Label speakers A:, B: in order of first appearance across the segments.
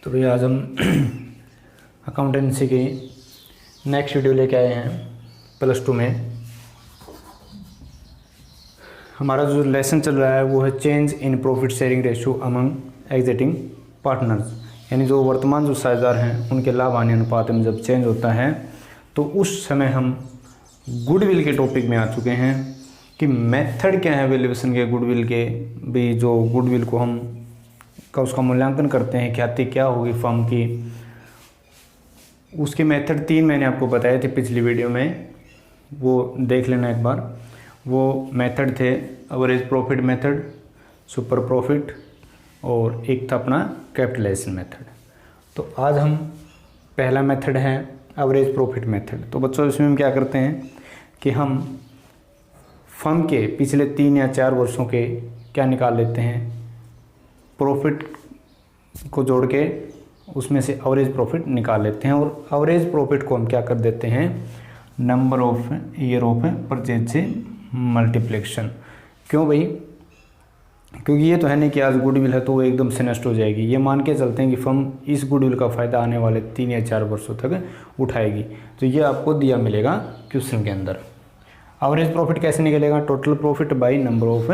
A: तो भैया आज हम अकाउंटेंसी की नेक्स्ट वीडियो लेके आए हैं। +2 में हमारा जो लेसन चल रहा है वो है change in profit sharing ratio among exiting partners, यानी जो वर्तमान जो साझेदार हैं उनके लाभ हानि अनुपात में जब चेंज होता है तो उस समय हम गुडविल के टॉपिक में आ चुके हैं कि मेथड क्या है वैल्यूएशन के गुडविल के, भी जो गुडविल को हम का उसका मूल्यांकन करते हैं, ख्याति क्या होगी फर्म की, उसके मेथड 3 मैंने आपको बताए थे पिछली वीडियो में, वो देख लेना एक बार। वो मेथड थे average profit method, super profit और एक था अपना कैपिटलाइजेशन मेथड। तो आज हम पहला मेथड है एवरेज प्रॉफिट मेथड। तो बच्चों इसमें हम क्या करते हैं कि हम फर्म के पिछले 3 या 4 वर्षों के क्या निकाल लेते हैं, प्रॉफिट को जोड़ के उसमें से एवरेज प्रॉफिट निकाल लेते हैं और एवरेज प्रॉफिट को हम क्या कर देते हैं number of year of purchase से मल्टीप्लिकेशन। क्यों भाई? क्योंकि ये तो है नहीं कि आज गुडविल है तो वो एकदम से नष्ट हो जाएगी। ये मान के चलते हैं कि फर्म इस गुडविल का फ़ायदा आने वाले 3 या 4 वर्षों तक उठाएगी। तो ये आपको दिया मिलेगा क्वेश्चन के अंदर। एवरेज प्रॉफिट कैसे निकलेगा? Total profit by number of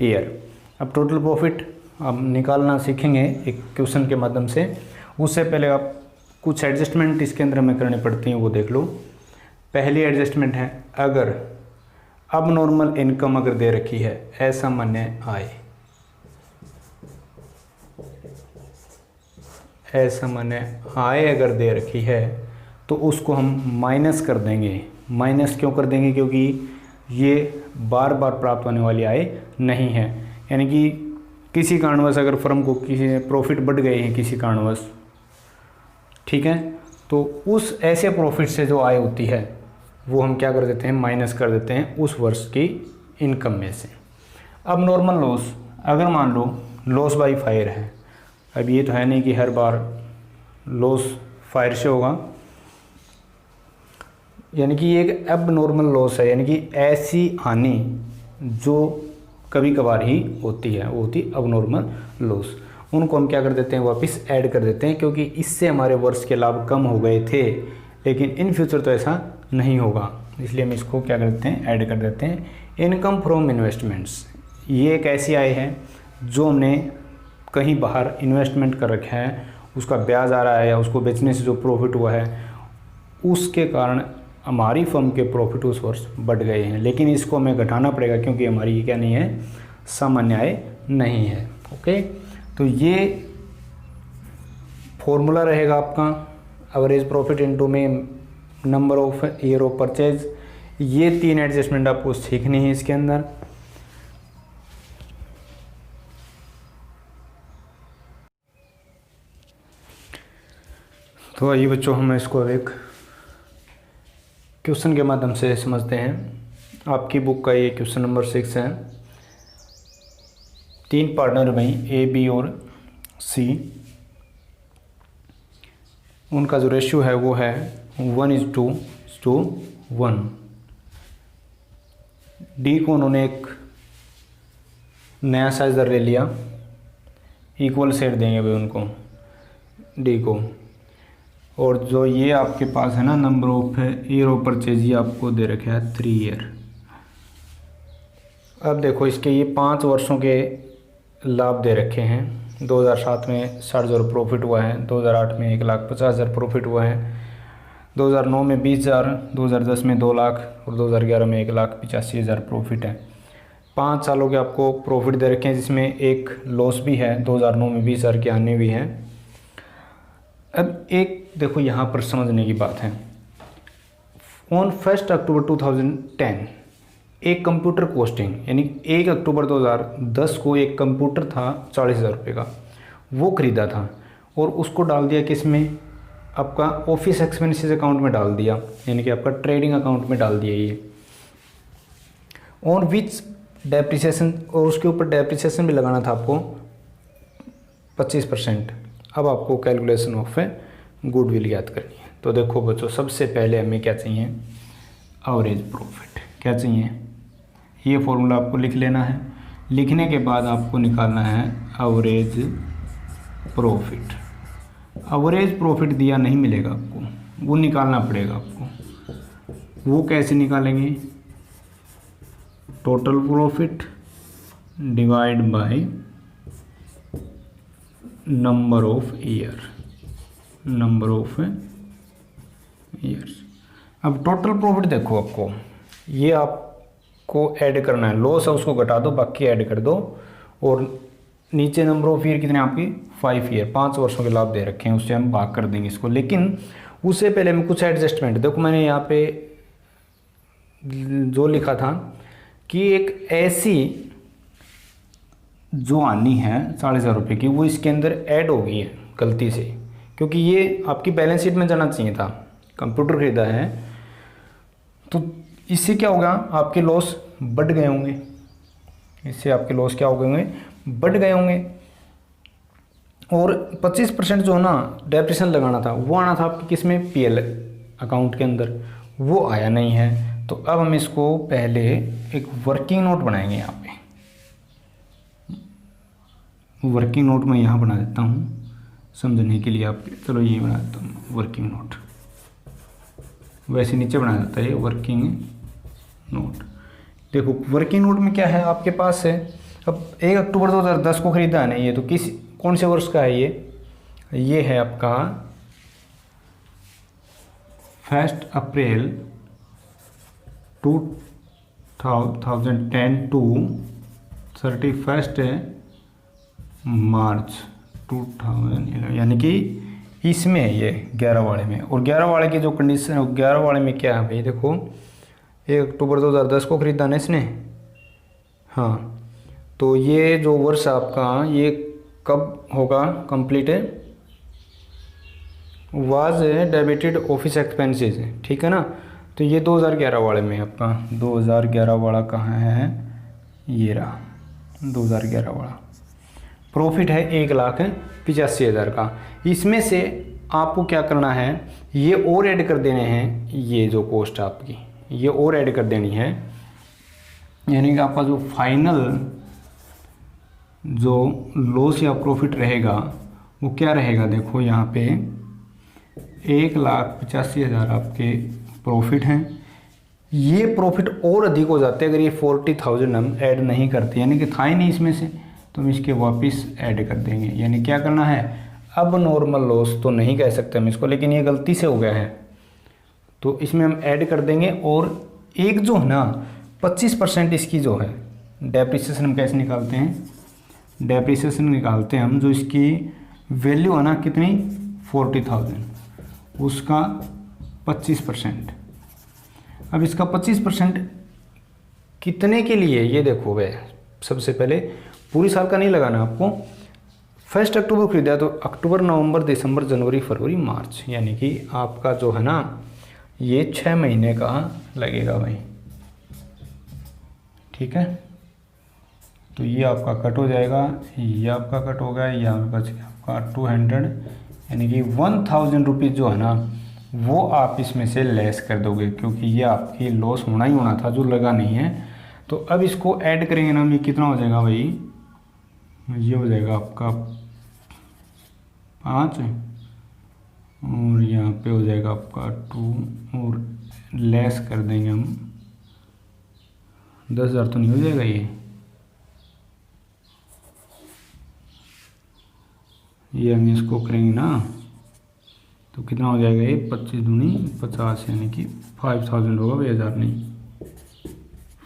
A: year. अब टोटल प्रॉफिट अब निकालना सीखेंगे एक क्वेश्चन के माध्यम से। उससे पहले आप कुछ एडजस्टमेंट इसके अंदर हमें करनी पड़ती हैं, वो देख लो। पहली एडजस्टमेंट है, अगर अब नॉर्मल इनकम अगर दे रखी है, असामान्य आय, असामान्य आय अगर दे रखी है तो उसको हम माइनस कर देंगे। माइनस क्यों कर देंगे? क्योंकि ये बार बार प्राप्त होने वाली आय नहीं है। यानी कि किसी कारणवश अगर फर्म को किसी प्रॉफिट बढ़ गए हैं किसी कारणवश, ठीक है, तो उस ऐसे प्रॉफिट से जो आय होती है वो हम क्या कर देते हैं माइनस कर देते हैं उस वर्ष की इनकम में से। अब नॉर्मल लॉस, अगर मान लो लॉस बाई फायर है, अब ये तो है नहीं कि हर बार लॉस फायर से होगा, यानी कि ये एक अब नॉर्मल लॉस है, यानी कि ऐसी हानि जो कभी कभार ही होती है, वो होती अब नॉर्मल लॉस। उनको हम क्या कर देते हैं वापस ऐड कर देते हैं, क्योंकि इससे हमारे वर्ष के लाभ कम हो गए थे, लेकिन इन फ्यूचर तो ऐसा नहीं होगा, इसलिए हम इसको क्या करते हैं ऐड कर देते हैं। इनकम फ्रॉम इन्वेस्टमेंट्स, ये एक ऐसी आय है जो हमने कहीं बाहर इन्वेस्टमेंट कर रखा है, उसका ब्याज आ रहा है या उसको बेचने से जो प्रॉफिट हुआ है उसके कारण हमारी फर्म के प्रॉफिट उस वर्ष बढ़ गए हैं, लेकिन इसको हमें घटाना पड़ेगा क्योंकि हमारी ये क्या नहीं है सामान्य आय नहीं है। ओके, तो ये फॉर्मूला रहेगा आपका एवरेज प्रॉफिट इनटू में number of year of purchase. ये 3 एडजस्टमेंट आपको सीखनी है इसके अंदर। तो आइए बच्चों हम इसको एक क्वेश्चन के माध्यम से समझते हैं। आपकी बुक का ये क्वेश्चन नंबर 6 है। 3 पार्टनर भाई ए, बी और सी, उनका जो रेशियो है वो है 1:1। डी को उन्होंने एक नया साइजर ले लिया, इक्वल शेयर देंगे भाई उनको डी को, और जो ये आपके पास है ना number of year of purchase, ये आपको दे रखा है 3 ईयर। अब देखो इसके ये 5 वर्षों के लाभ दे रखे हैं। 2007 में 60,000 प्रॉफिट हुआ है, 2008 में 1,50,000 प्रॉफिट हुआ है, 2009 में 20,000, 2010 में 2 लाख और 2011 में 1,85,000 प्रॉफिट है। 5 सालों के आपको प्रॉफिट दे रखे हैं, जिसमें एक लॉस भी है, 2009 में 20,000 की हानि भी है। अब एक देखो यहाँ पर समझने की बात है, ऑन 1 अक्टूबर 2010 एक कंप्यूटर कॉस्टिंग, यानी 1 अक्टूबर 2010 को एक कंप्यूटर था 40,000 रुपये का, वो ख़रीदा था और उसको डाल दिया किस में, आपका ऑफिस एक्सपेंसेस अकाउंट में डाल दिया, यानी कि आपका ट्रेडिंग अकाउंट में डाल दिया ये। ऑन विच डेप्रिसिएशन, और उसके ऊपर डेप्रिसिएशन भी लगाना था आपको 25%। अब आपको कैलकुलेशन ऑफ गुडविल याद करनी है। तो देखो बच्चों, सबसे पहले हमें क्या चाहिए एवरेज प्रॉफिट। क्या चाहिए? ये फॉर्मूला आपको लिख लेना है। लिखने के बाद आपको निकालना है एवरेज प्रॉफिट। एवरेज प्रॉफिट दिया नहीं मिलेगा आपको, वो निकालना पड़ेगा आपको। वो कैसे निकालेंगे? Total profit divide by number of years. अब टोटल प्रॉफिट देखो, आपको ये आपको ऐड करना है, लॉस है उसको घटा दो, बाकी ऐड कर दो। और नीचे नंबर ऑफ ईयर कितने आपकी 5 ईयर, 5 वर्षों के लाभ दे रखे हैं, उससे हम भाग कर देंगे इसको। लेकिन उससे पहले मैं कुछ एडजस्टमेंट, देखो मैंने यहाँ पे जो लिखा था कि एक ऐसी जो आनी है 4,500 रुपये की, वो इसके अंदर ऐड हो गई है गलती से, क्योंकि ये आपकी बैलेंस शीट में जाना चाहिए था। कंप्यूटर खरीदा है तो इससे क्या होगा, आपके लॉस बढ़ गए होंगे, इससे आपके लॉस क्या हो गए होंगे, बढ़ गए होंगे। और 25% जो है ना डेप्रिसिएशन लगाना था, वो आना था आपके किस में, पीएल अकाउंट के अंदर, वो आया नहीं है। तो अब हम इसको पहले एक वर्किंग नोट बनाएंगे। यहाँ पे वर्किंग नोट मैं यहाँ बना देता हूँ समझने के लिए आपके, चलो ये बना देता हूँ वर्किंग नोट, वैसे नीचे बना देता है ये वर्किंग नोट। देखो वर्किंग नोट में क्या है आपके पास है, अब 1 अक्टूबर 2010 को खरीदा है ना, ये तो कौन से वर्ष का है ये है आपका 1 अप्रैल 2010 टू 31 मार्च 2011, यानी कि इसमें है ये 11 वाले में। और 11 वाले की जो कंडीशन है, 11 वाले में क्या है भाई, देखो 1 अक्टूबर 2010 को खरीदा ना इसने, हाँ, तो ये जो वर्ष आपका ये कब होगा कंप्लीट है, वाज डेबिटेड ऑफिस एक्सपेंसेस, ठीक है ना। तो ये 2011 वाले में आपका 2011 वाला कहाँ है, ये रहा 2011 वाला। प्रॉफिट है 1,85,000 का। इसमें से आपको क्या करना है, ये और ऐड कर देने हैं, ये जो कॉस्ट आपकी ये और ऐड कर देनी है, यानी कि आपका जो फाइनल जो लॉस या प्रॉफिट रहेगा वो क्या रहेगा, देखो यहाँ पे 1,85,000 आपके प्रॉफिट हैं। ये प्रॉफिट और अधिक हो जाते हैं अगर ये 40,000 हम ऐड नहीं करते, यानी कि था ही नहीं इसमें से, तो हम इसके वापस ऐड कर देंगे। यानी क्या करना है, अब नॉर्मल लॉस तो नहीं कह सकते हम इसको, लेकिन ये गलती से हो गया है तो इसमें हम ऐड कर देंगे। और एक जो है ना 25% इसकी जो है डेप्रिसिएशन, हम कैसे निकालते हैं, डेप्रिसिएशन निकालते हैं हम, जो इसकी वैल्यू है ना कितनी 40,000, उसका 25%। अब इसका 25% कितने के लिए, ये देखो वे सबसे पहले पूरी साल का नहीं लगाना आपको। 1 अक्टूबर खरीदा तो अक्टूबर, नवंबर, दिसंबर, जनवरी, फरवरी, मार्च, यानी कि आपका जो है ना ये 6 महीने का लगेगा भाई, ठीक है। तो ये आपका कट हो जाएगा, ये आपका कट हो गया, यहाँ पे बच गया आपका 200, यानी कि 1,000 रुपीज़ जो है ना वो आप इसमें से लेस कर दोगे, क्योंकि ये आपकी लॉस होना ही होना था जो लगा नहीं है। तो अब इसको ऐड करेंगे ना, ये कितना हो जाएगा भाई, ये हो जाएगा आपका 5 और यहाँ पे हो जाएगा आपका 2 और लेस कर देंगे हम 10,000 तो नहीं हो जाएगा ये हम इसको करेंगे ना तो कितना हो जाएगा, ये 25 दूनी 50, यानी कि 5,000 होगा भाई, 1,000 नहीं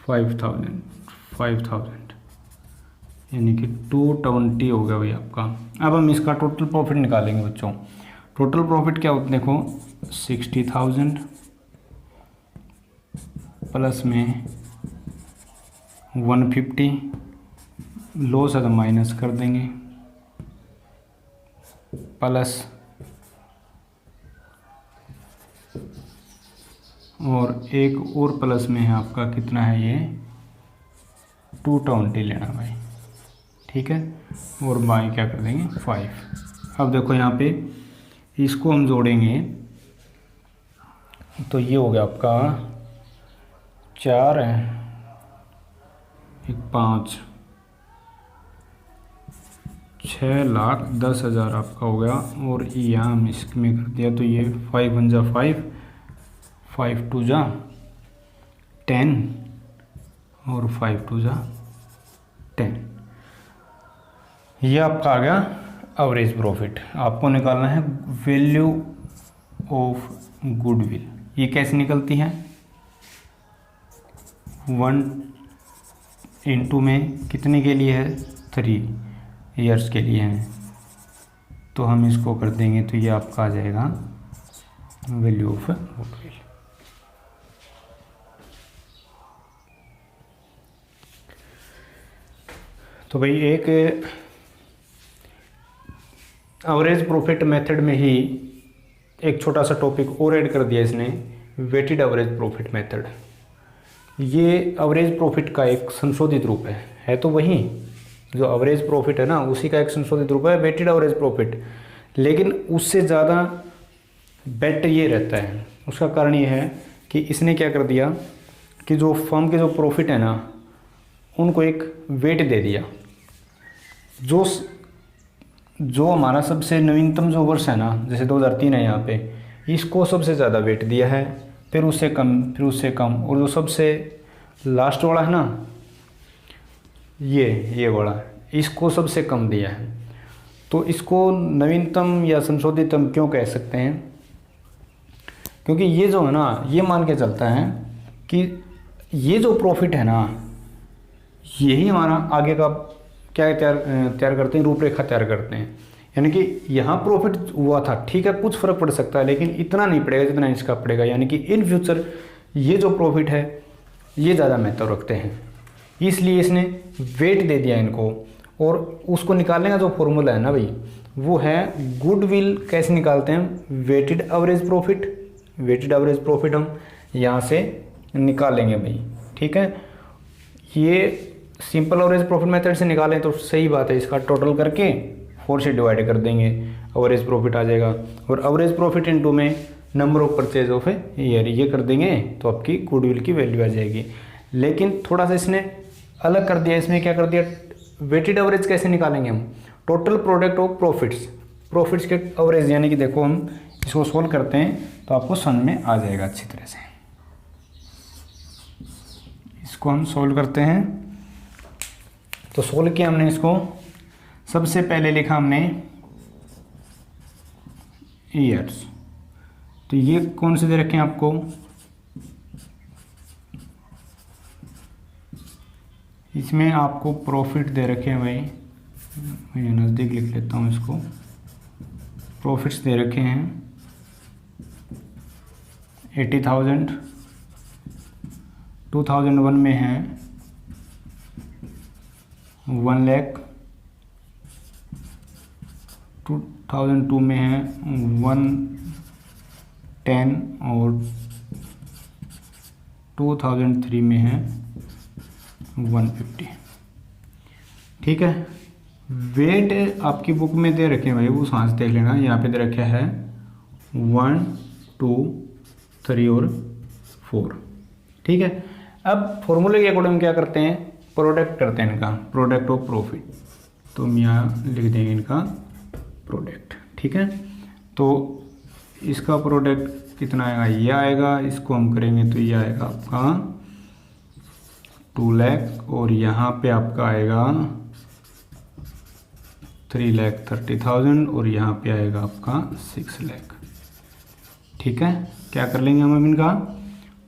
A: 5,000 यानी कि 220 हो गया भाई आपका। अब हम इसका टोटल प्रॉफिट निकालेंगे बच्चों। टोटल प्रॉफिट क्या होता है, देखो 60,000 प्लस में 150, लॉस है तो माइनस कर देंगे, प्लस और एक और प्लस में है आपका कितना है, ये 220 लेना भाई, ठीक है। और बाई क्या कर देंगे 5। अब देखो यहाँ पे इसको हम जोड़ेंगे तो ये हो गया आपका 4 है, 1 5 6,10,000 आपका हो गया। और यहाँ हम इसमें कर दिया तो ये 5 1 जा 5, 5 2 जा 10 और 5 2 जा 10। ये आपका आ गया एवरेज प्रॉफिट। आपको निकालना है वैल्यू ऑफ गुडविल। ये कैसे निकलती है? 1 इंटू में कितने के लिए है? 3 ईयर्स के लिए है। तो हम इसको कर देंगे तो ये आपका आ जाएगा वैल्यू ऑफ गुडविल। तो भाई एक एवरेज प्रॉफिट मेथड में ही एक छोटा सा टॉपिक और ऐड कर दिया इसने, वेटेड एवरेज प्रॉफिट मेथड। ये एवरेज प्रॉफिट का एक संशोधित रूप है तो वही जो एवरेज प्रॉफिट है ना उसी का एक संशोधित रूप है वेटेड एवरेज प्रॉफिट, लेकिन उससे ज़्यादा बेटर ये रहता है। उसका कारण ये है कि इसने क्या कर दिया कि जो फर्म के जो प्रॉफिट है ना उनको एक वेट दे दिया। जो हमारा सबसे नवीनतम जो वर्ष है ना, जैसे 2003 है यहाँ पे, इसको सबसे ज़्यादा वेट दिया है, फिर उससे कम, फिर उससे कम, और जो सबसे लास्ट वाला है ना ये वाला, इसको सबसे कम दिया है। तो इसको नवीनतम या संशोधितम क्यों कह सकते हैं? क्योंकि ये जो है ना ये मान के चलता है कि ये जो प्रॉफिट है ना यही हमारा आगे का क्या तैयार करते हैं, रूपरेखा तैयार करते हैं। यानी कि यहाँ प्रॉफिट हुआ था, ठीक है, कुछ फर्क पड़ सकता है, लेकिन इतना नहीं पड़ेगा जितना इसका पड़ेगा। यानी कि इन फ्यूचर ये जो प्रॉफिट है ये ज़्यादा महत्व रखते हैं, इसलिए इसने वेट दे दिया इनको। और उसको निकालने का जो फॉर्मूला है ना भाई वो है गुडविल। कैसे निकालते हैं? Weighted average profit. Weighted average profit हम यहाँ से निकालेंगे भाई, ठीक है। ये सिंपल एवरेज प्रॉफिट मेथड से निकालें तो सही बात है, इसका टोटल करके 4 से डिवाइड कर देंगे, एवरेज प्रॉफिट आ जाएगा। और एवरेज प्रॉफिट इनटू में number of purchase of year ये कर देंगे तो आपकी गुडविल की वैल्यू आ जाएगी। लेकिन थोड़ा सा इसने अलग कर दिया। इसमें क्या कर दिया? वेटेड एवरेज कैसे निकालेंगे हम? टोटल प्रोडक्ट ऑफ प्रॉफिट्स के एवरेज। यानी कि देखो हम इसको सोल्व करते हैं तो आपको समझ में आ जाएगा अच्छी तरह से। इसको हम सोल्व करते हैं तो सोल्व किया हमने इसको। सबसे पहले लिखा हमने ईयर्स, तो ये कौन से दे रखे हैं आपको? इसमें आपको प्रॉफिट दे रखे हैं भाई, मैं नज़दीक लिख लेता हूँ इसको। प्रॉफिट्स दे रखे हैं 80,000, 2001 में है 1 लाख, 2002 में है 110 और 2003 में है 150। ठीक है। वेट आपकी बुक में दे रखे हैं भाई, वो सांस देख लेना। यहाँ पे दे रखा है 1 2 3 और 4। ठीक है। अब फॉर्मूले के अकॉर्डिंग क्या करते हैं? प्रोडक्ट करते हैं इनका, प्रोडक्ट ऑफ प्रॉफिट। तो हम यहाँ लिख देंगे इनका प्रोडक्ट। ठीक है। तो इसका प्रोडक्ट कितना आएगा? ये आएगा। इसको हम करेंगे तो ये आएगा आपका 2 लाख और यहाँ पे आपका आएगा 3,30,000 और यहाँ पे आएगा आपका 6 लाख। ठीक है। क्या कर लेंगे हम इनका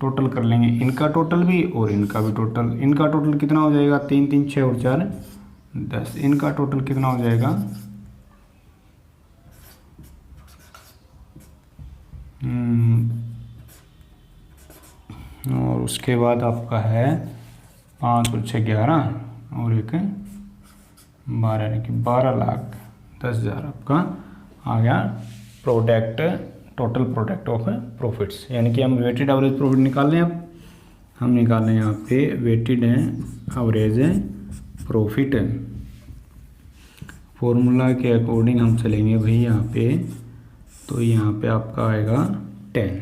A: टोटल कर लेंगे, इनका टोटल भी और इनका भी टोटल। इनका टोटल कितना हो जाएगा? 3 3 6 और 4 10। इनका टोटल कितना हो जाएगा? और उसके बाद आपका है 5 और 6 11 और एक 12, यानी कि 12,10,000 आपका आ गया product, total product of profits. यानी कि हम वेटेड एवरेज प्रॉफिट निकाल लें। अब हम निकाल लें यहाँ पे वेटेड एवरेज प्रॉफिट। फॉर्मूला के अकॉर्डिंग हम चलेंगे भाई यहाँ पे। तो यहाँ पे आपका आएगा 10।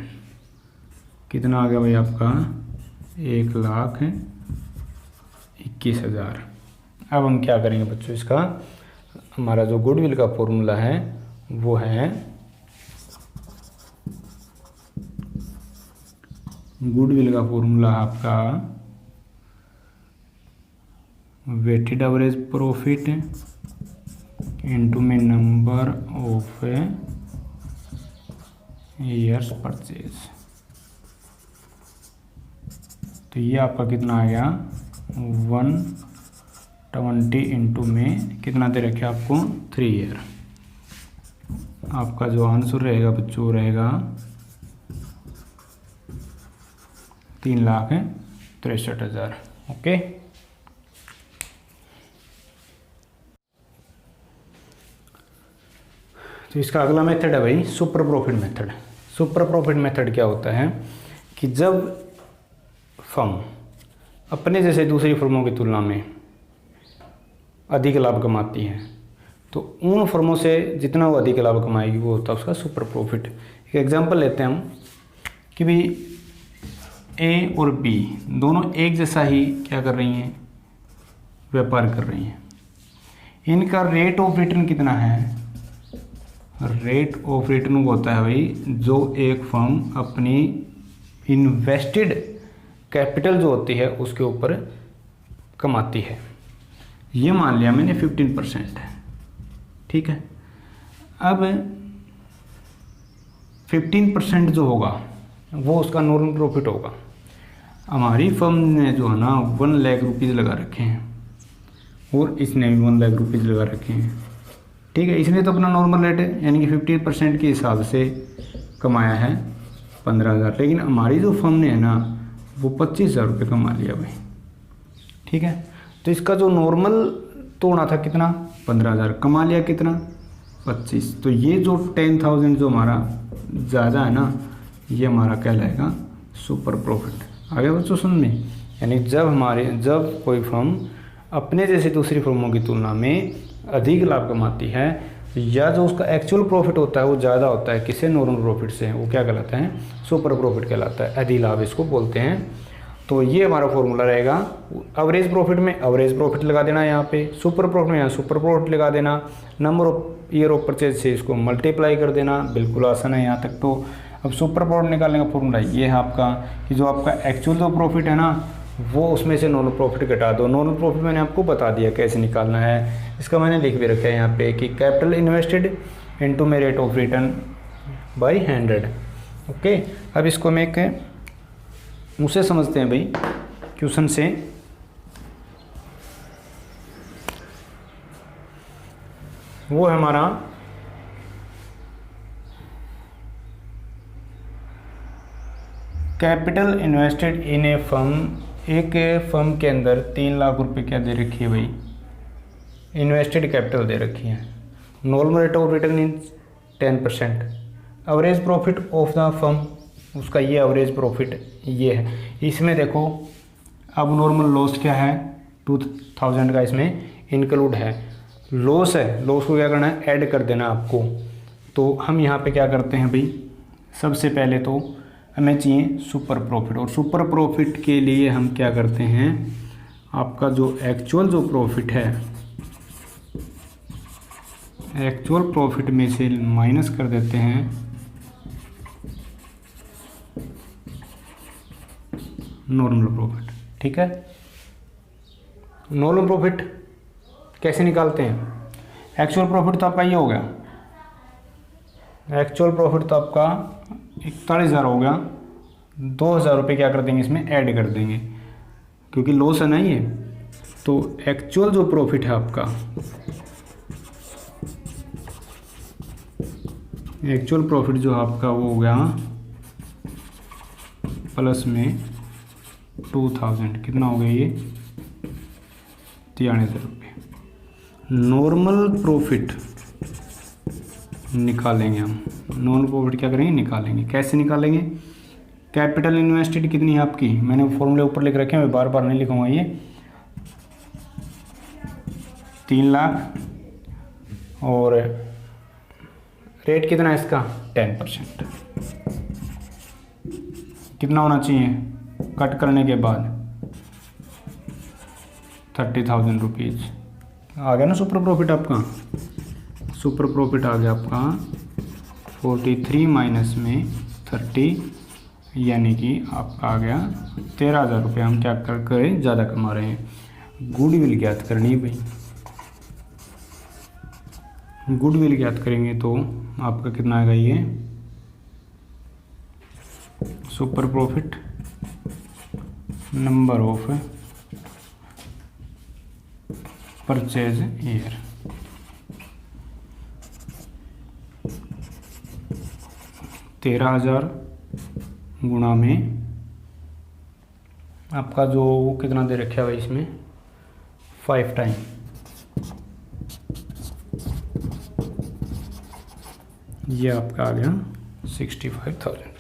A: कितना आ गया भाई आपका? 1,21,000। अब हम क्या करेंगे बच्चों? इसका हमारा जो गुडविल का फॉर्मूला है वो है गुडविल का फॉर्मूला आपका वेटेड एवरेज प्रॉफिट इनटू में नंबर ऑफ ईयर्स परचेज। तो ये आपका कितना आ गया 120 इंटू में कितना दे रखे आपको 3 ईयर। आपका जो आंसर रहेगा बच्चों रहेगा 3,63,000। ओके, तो इसका अगला मेथड है भाई super profit method. Super profit method क्या होता है कि जब फर्म अपने जैसे दूसरी फर्मों की तुलना में अधिक लाभ कमाती है तो उन फर्मों से जितना वो अधिक लाभ कमाएगी वो होता है उसका सुपर प्रॉफिट। एक एग्जांपल लेते हैं हम कि भाई ए और बी दोनों एक जैसा ही क्या कर रही हैं, व्यापार कर रही हैं। इनका रेट ऑफ रिटर्न कितना है? रेट ऑफ रिटर्न वो होता है भाई जो एक फर्म अपनी इन्वेस्टेड कैपिटल जो होती है उसके ऊपर कमाती है। ये मान लिया मैंने 15% है, ठीक है। अब 15% जो होगा वो उसका नॉर्मल प्रॉफिट होगा। हमारी फर्म ने जो है ना 1 लाख रुपीज़ लगा रखे हैं और इसने भी 1 लाख रुपीज़ लगा रखे हैं, ठीक है। इसने तो अपना नॉर्मल रेट है यानी कि 15% के हिसाब से कमाया है 15,000, लेकिन हमारी जो फर्म ने है ना वो 25,000 रुपये कमा लिया भाई, ठीक है। तो इसका जो नॉर्मल तोड़ा था कितना 15,000, कमा लिया कितना 25। तो ये जो 10,000 जो हमारा ज़्यादा है ना ये हमारा कहलाएगा सुपर प्रॉफिट। आगे बच्चों सुन में, यानी जब कोई फर्म अपने जैसे दूसरी फर्मों की तुलना में अधिक लाभ कमाती है या जो उसका एक्चुअल प्रॉफिट होता है वो ज़्यादा होता है किससे, नॉर्मल प्रॉफिट से, वो क्या कहलाता है सुपर प्रॉफिट कहलाता है, अधिक लाभ इसको बोलते हैं। तो ये हमारा फॉर्मूला रहेगा। एवरेज प्रॉफिट में एवरेज प्रॉफिट लगा देना यहाँ पे, सुपर प्रॉफिट में यहाँ सुपर प्रॉफिट लगा देना, number of year of purchase से इसको मल्टीप्लाई कर देना। बिल्कुल आसान है यहाँ तक। तो अब सुपर प्रॉफिट निकालने का फॉर्मूला ये है आपका कि जो आपका एक्चुअल जो प्रॉफिट है ना वो उसमें से नॉर्मल प्रॉफिट घटा दो। नॉर्मल प्रॉफिट मैंने आपको बता दिया कैसे निकालना है, इसका मैंने लिख भी रखा है यहाँ पे कि कैपिटल इन्वेस्टेड इनटू में rate of written by 100। Okay, अब इसको मैं एक उसे समझते हैं भाई क्वेश्चन से। वो है हमारा capital invested in A firm. एक फर्म के अंदर 3 लाख रुपए क्या दे रखी है भाई, इन्वेस्टेड कैपिटल दे रखी है। Normal rate of return in 10%। Average profit of the firm, उसका ये एवरेज प्रॉफिट ये है। इसमें देखो अब नॉर्मल लॉस क्या है 2000 का इसमें इंक्लूड है। लॉस है, लॉस को क्या करना है ऐड कर देना आपको। तो हम यहाँ पे क्या करते हैं भाई, सबसे पहले तो हमें चाहिए सुपर प्रॉफिट, और सुपर प्रॉफिट के लिए हम क्या करते हैं, आपका जो एक्चुअल जो प्रॉफिट है एक्चुअल प्रॉफिट में से माइनस कर देते हैं नॉर्मल प्रॉफिट, ठीक है। नॉर्मल प्रॉफिट कैसे निकालते हैं, एक्चुअल प्रॉफिट तो आपका ये हो गया, एक्चुअल प्रॉफिट तो आपका 41,000 हो गया। 2,000 रुपये क्या कर देंगे इसमें ऐड कर देंगे क्योंकि लॉस है ना ये। तो एक्चुअल जो प्रॉफिट है आपका, एक्चुअल प्रॉफिट जो आपका वो हो गया प्लस में 2000, कितना हो गया ये 43,000 रुपये। नॉर्मल प्रॉफिट निकालेंगे हम, नॉर्मल प्रॉफिट क्या करेंगे निकालेंगे। कैसे निकालेंगे, कैपिटल इन्वेस्टेड कितनी है आपकी, मैंने फॉर्मूले ऊपर लिख रखे हैं, मैं बार बार नहीं लिखूंगा। ये 3 लाख और रेट कितना है इसका 10%। कितना होना चाहिए कट करने के बाद 30,000 रुपीज़, आ गया ना सुपर प्रॉफिट आपका। सुपर प्रॉफिट आ गया आपका 43 माइनस में 30, यानी कि आपका आ गया 13,000 रुपये। हम क्या कर करें, ज़्यादा कमा रहे हैं। गुडविल ज्ञात करनी है भाई। गुडविल ज्ञात करेंगे तो आपका कितना आएगा, ये super profit number of purchase year, तेरह 13,000 गुणा में आपका जो कितना दे रखा है भाई इसमें 5 टाइम, ये आपका आ गया 65,000।